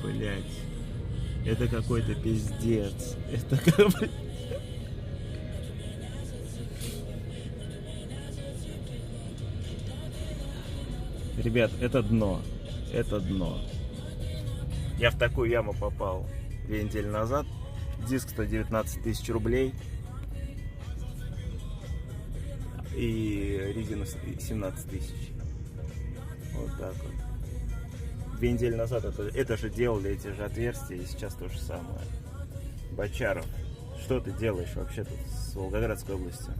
Блять. Это какой-то пиздец. Это как... Ребят, это дно. Это дно. Я в такую яму попал 2 недели назад. Диск 119 тысяч рублей. И резина 17 тысяч. Вот так вот. 2 недели назад это же делали, эти же отверстия, и сейчас то же самое. Бочаров, что ты делаешь вообще тут с Волгоградской области?